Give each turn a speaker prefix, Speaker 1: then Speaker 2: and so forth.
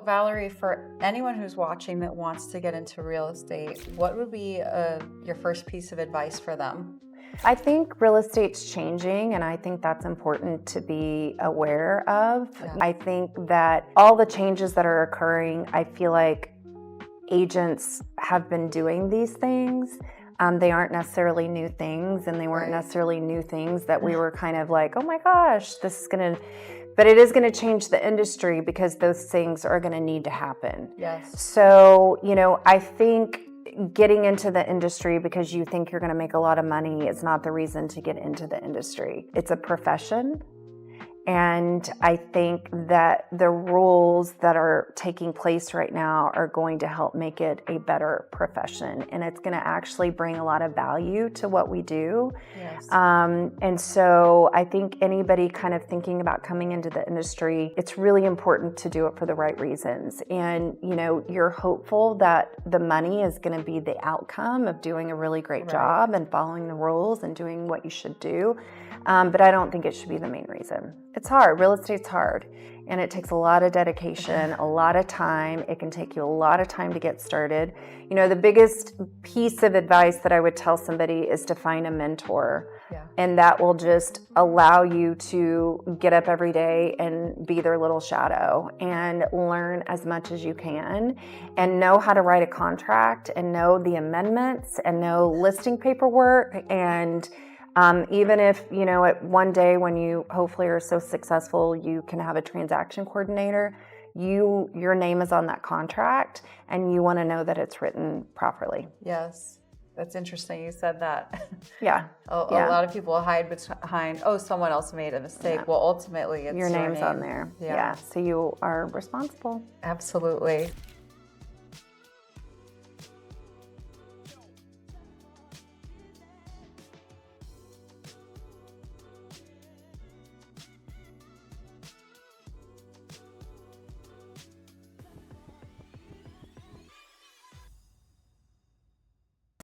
Speaker 1: Valerie, for anyone who's watching that wants to get into real estate, what would be your first piece of advice for them?
Speaker 2: I think real estate's changing, and I think that's important to be aware of.
Speaker 1: Yeah.
Speaker 2: I think that all the changes that are occurring, I feel like agents have been doing these things. They aren't necessarily new things, and they weren't necessarily new things that we were kind of like, oh my gosh, this is going to, but it is going to change the industry because those things are going to need to happen.
Speaker 1: Yes.
Speaker 2: So, I think getting into the industry because you think you're going to make a lot of money is not the reason to get into the industry. It's a profession. And I think that the rules that are taking place right now are going to help make it a better profession. And it's going to actually bring a lot of value to what we do.
Speaker 1: Yes.
Speaker 2: And so I think anybody kind of thinking about coming into the industry, it's really important to do it for the right reasons. And, you're hopeful that the money is going to be the outcome of doing a really great job and following the rules and doing what you should do. But I don't think it should be the main reason. It's hard. Real estate's hard. And it takes a lot of dedication, a lot of time. It can take you a lot of time to get started. The biggest piece of advice that I would tell somebody is to find a mentor.
Speaker 1: Yeah.
Speaker 2: And that will just allow you to get up every day and be their little shadow and learn as much as you can and know how to write a contract and know the amendments and know listing paperwork. And even if, at one day when you hopefully are so successful, you can have a transaction coordinator, your name is on that contract and you want to know that it's written properly.
Speaker 1: Yes. That's interesting. You said that.
Speaker 2: Yeah.
Speaker 1: A lot of people hide behind, someone else made a mistake. Yeah. Well, ultimately, it's
Speaker 2: your name's
Speaker 1: name.
Speaker 2: on there. Yeah. So you are responsible.
Speaker 1: Absolutely.